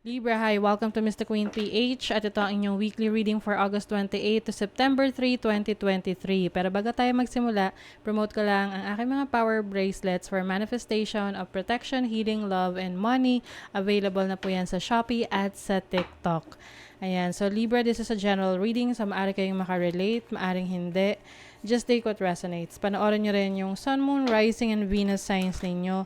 Libra, hi! Welcome to Mr. Queen PH at ito ang inyong weekly reading for August 28 to September 3, 2023. Pero bago tayo magsimula, promote ko lang ang aking mga power bracelets for manifestation of protection, healing, love, and money. Available na po yan sa Shopee at sa TikTok. Ayan, so Libra, this is a general reading. So maaari kayong makarelate, maaring hindi. Just take what resonates. Panoorin nyo rin yung Sun, Moon, Rising, and Venus signs ninyo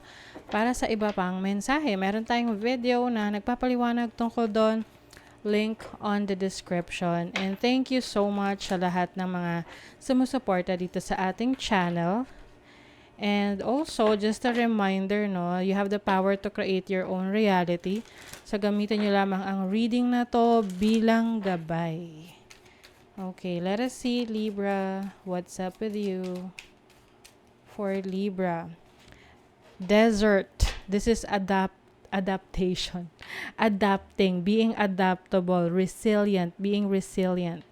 para sa iba pang mensahe. Meron tayong video na nagpapaliwanag tungkol doon. Link on the description. And thank you so much sa lahat ng mga sumusuporta dito sa ating channel. And also, just a reminder, no, you have the power to create your own reality. So, gamitin nyo lamang ang reading na to bilang gabay. Okay, let us see, Libra. What's up with you? For Libra. Desert. This is adaptation. Adapting. Being adaptable. Resilient. Being resilient.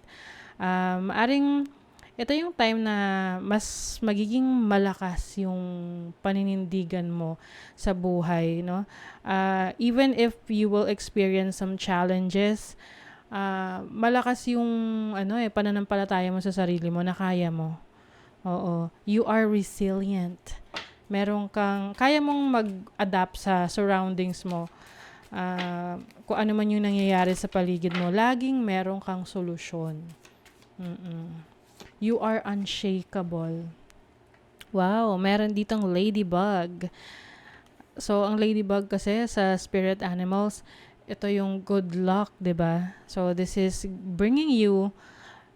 Ito yung time na mas magiging malakas yung paninindigan mo sa buhay, no? Even if you will experience some challenges, malakas yung pananampalataya mo sa sarili mo na kaya mo. Oo, you are resilient. Kaya mong mag-adapt sa surroundings mo. Kung ano man yung nangyayari sa paligid mo, laging meron kang solusyon. You are unshakable. Wow, meron ditong ladybug. So, ang ladybug kasi sa spirit animals, ito yung good luck, 'di ba? So this is bringing you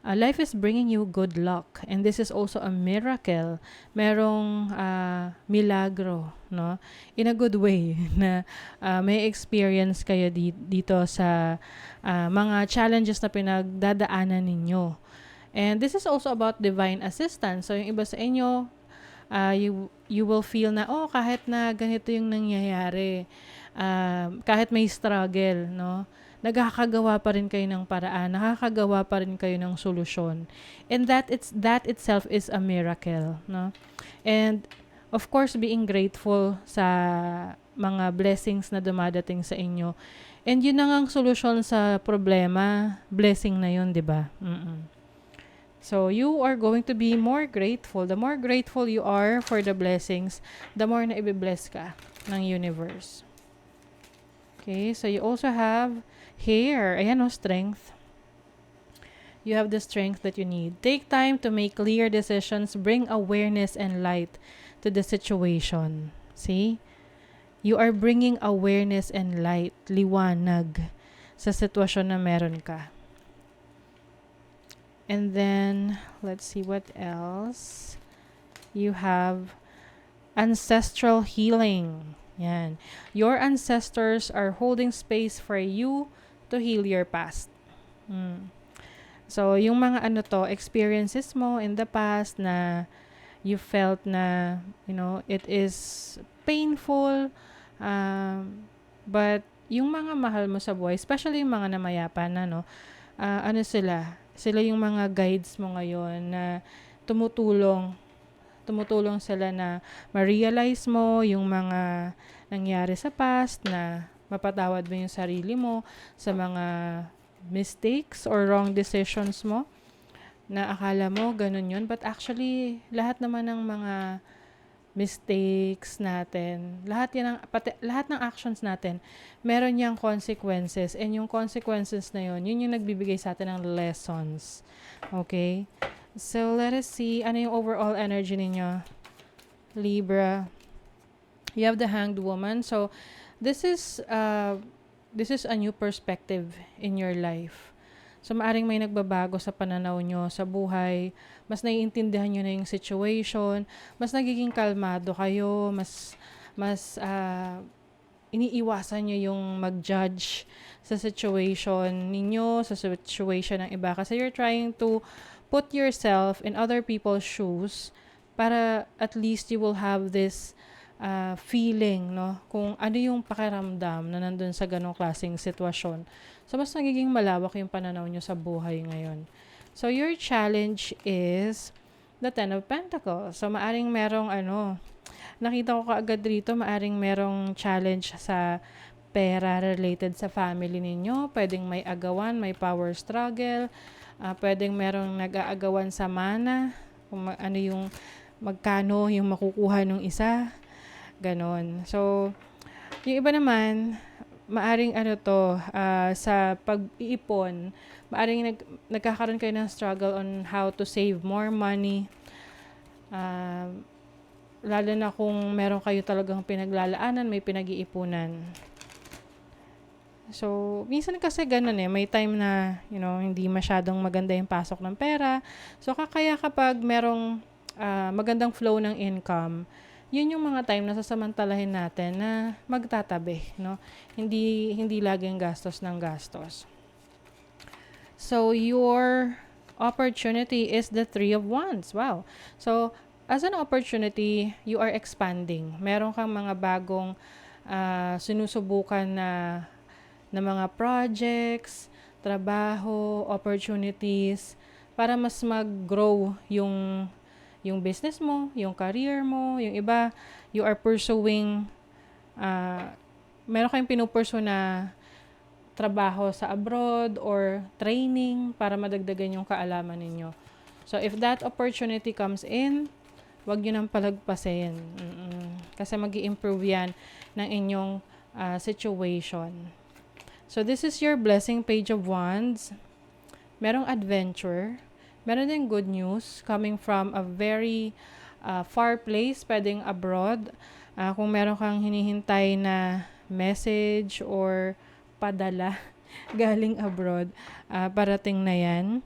life is bringing you good luck, and this is also a miracle. Merong milagro, no? In a good way na may experience kayo dito sa mga challenges na pinagdadaanan ninyo. And this is also about divine assistance. So yung iba sa inyo, you will feel na kahit na ganito yung nangyayari, kahit may struggle, no, nakakagawa pa rin kayo ng paraan, nakakagawa pa rin kayo ng solusyon, and that itself is a miracle, no. And of course, being grateful sa mga blessings na dumadating sa inyo, and yun na ngang solusyon sa problema, blessing na yun, di ba? So, you are going to be more grateful. The more grateful you are for the blessings, the more na i-bless ka ng universe. Okay, so you also have here, ayan strength. You have the strength that you need. Take time to make clear decisions, bring awareness and light to the situation. See? You are bringing awareness and light, liwanag, sa sitwasyon na meron ka. And then, let's see what else. You have ancestral healing. Yan. Your ancestors are holding space for you to heal your past. So, yung mga experiences mo in the past na you felt na, it is painful, but yung mga mahal mo sa buhay, especially yung mga namayapa na, sila yung mga guides mo ngayon na tumutulong sila na ma-realize mo yung mga nangyari sa past, na mapatawad mo yung sarili mo sa mga mistakes or wrong decisions mo na akala mo ganun yun, but actually lahat naman ng mga mistakes natin, lahat ng actions natin, meron yang consequences, and yung consequences na yun yung nagbibigay sa atin ng lessons. Okay? So, let us see, ano yung overall energy ninyo, Libra. You have the Hanged Woman. So, this is a new perspective in your life. So, maaring may nagbabago sa pananaw nyo sa buhay. Mas naiintindihan nyo na yung situation. Mas nagiging kalmado kayo. Mas iniiwasan nyo yung mag-judge sa situation ninyo, sa situation ng iba. Kasi you're trying to put yourself in other people's shoes para at least you will have this feeling, no? Kung ano yung pakiramdam na nandun sa ganong klaseng sitwasyon. So, mas nagiging malawak yung pananaw nyo sa buhay ngayon. So, your challenge is the Ten of Pentacles. So, maaring merong nakita ko kaagad rito, maaring merong challenge sa pera related sa family ninyo. Pwedeng may agawan, may power struggle. Pwedeng merong nag-aagawan sa mana. Kung ano yung magkano yung makukuha ng isa. Ganon. So, yung iba naman, maaring sa pag-iipon, maaring nagkakaroon kayo ng struggle on how to save more money. Lalo na kung meron kayo talagang pinaglalaanan, may pinag-iipunan. So, minsan kasi ganun may time na, hindi masyadong maganda yung pasok ng pera. So, kaya kapag merong magandang flow ng income, yun yung mga time na sasamantalahin natin na magtatabi, no? Hindi laging gastos ng gastos. So, your opportunity is the 3 of Wands. Wow. So, as an opportunity, you are expanding. Meron kang mga bagong sinusubukan na mga projects, trabaho, opportunities, para mas mag-grow yung business mo, yung career mo, yung iba, you are pursuing, meron kayong pinupursue na trabaho sa abroad or training para madagdagan yung kaalaman ninyo. So, if that opportunity comes in, wag nyo nang palagpasin. Kasi mag-i-improve yan ng inyong situation. So, this is your blessing page of Wands. Merong adventure. Meron din good news coming from a very far place, pwedeng abroad. Kung meron kang hinihintay na message or padala galing abroad, parating na yan.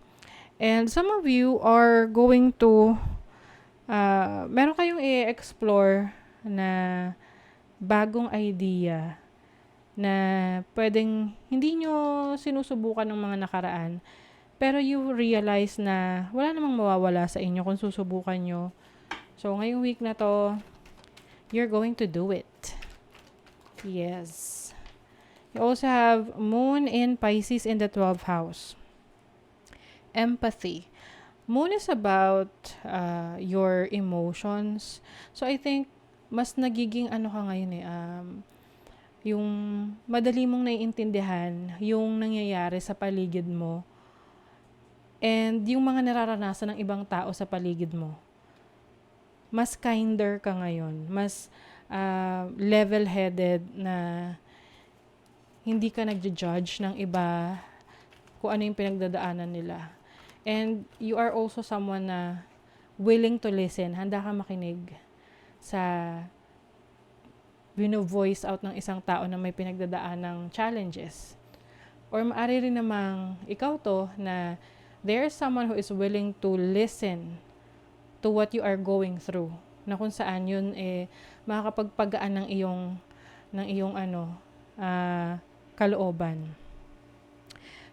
And some of you are going to, meron kayong i-explore na bagong idea na pwedeng hindi nyo sinusubukan ng mga nakaraan, pero you realize na wala namang mawawala sa inyo kung susubukan nyo. So, ngayong week na to, you're going to do it. Yes. You also have Moon in Pisces in the 12th house. Empathy. Moon is about your emotions. So, I think, mas nagiging ka ngayon yung madali mong naiintindihan yung nangyayari sa paligid mo and yung mga nararanasan ng ibang tao sa paligid mo. Mas kinder ka ngayon. Mas level-headed na hindi ka nagja-judge ng iba kung ano yung pinagdadaanan nila. And you are also someone na willing to listen. Handa ka makinig sa voice out ng isang tao na may pinagdadaan ng challenges. Or maaari rin namang ikaw to na there's someone who is willing to listen to what you are going through. Na kung saan yun makakapagpagaan ng iyong kalooban.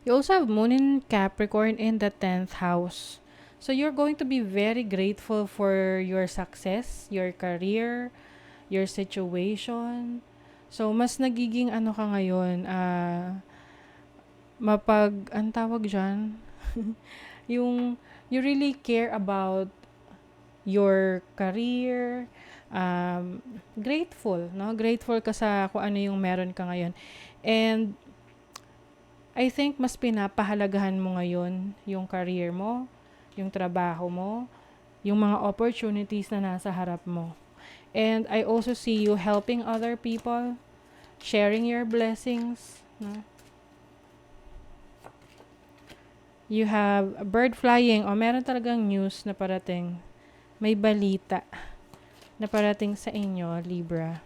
You also have Moon in Capricorn in the 10th house. So you're going to be very grateful for your success, your career, your situation. So, mas nagiging ka ngayon, ang tawag dyan, you really care about your career, grateful, no? Grateful ka sa kung ano yung meron ka ngayon. And, I think mas pinapahalagahan mo ngayon yung career mo, yung trabaho mo, yung mga opportunities na nasa harap mo. And I also see you helping other people, sharing your blessings. No? You have bird flying o meron talagang news na parating. May balita na parating sa inyo, Libra.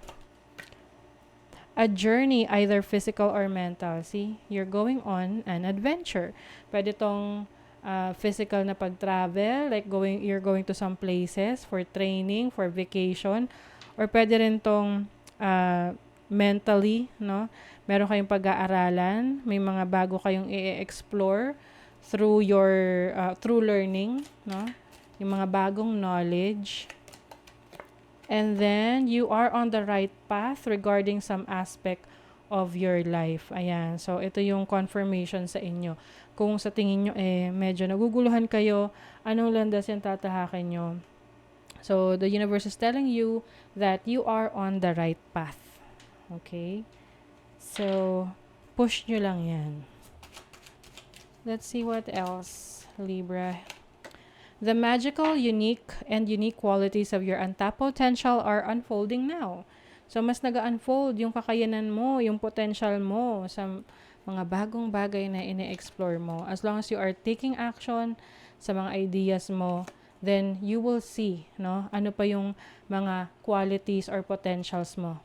A journey, either physical or mental. See, you're going on an adventure. Pwede tong physical na pag-travel, like you're going to some places for training, for vacation, or pwede rin tong mentally, no? Meron kayong pag-aaralan, may mga bago kayong i-explore through through learning, no? Yung mga bagong knowledge. And then you are on the right path regarding some aspect of your life. Ayan. So, ito yung confirmation sa inyo. Kung sa tingin nyo, medyo naguguluhan kayo, anong landas yung tatahakin nyo? So, the universe is telling you that you are on the right path. Okay? So, push nyo lang yan. Let's see what else, Libra. The magical, unique qualities of your untapped potential are unfolding now. So, mas nag-unfold yung kakayanan mo, yung potential mo sa mga bagong bagay na ine-explore mo. As long as you are taking action sa mga ideas mo, then you will see, no? Ano pa yung mga qualities or potentials mo.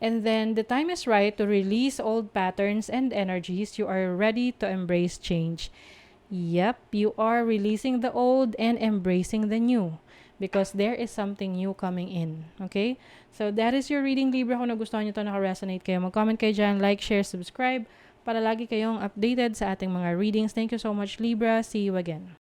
And then, the time is right to release old patterns and energies. You are ready to embrace change. Yep, you are releasing the old and embracing the new because there is something new coming in. Okay? So, that is your reading, Libra. Kung nagustuhan nyo ito, naka-resonate kayo, mag-comment kayo dyan, like, share, subscribe para lagi kayong updated sa ating mga readings. Thank you so much, Libra. See you again.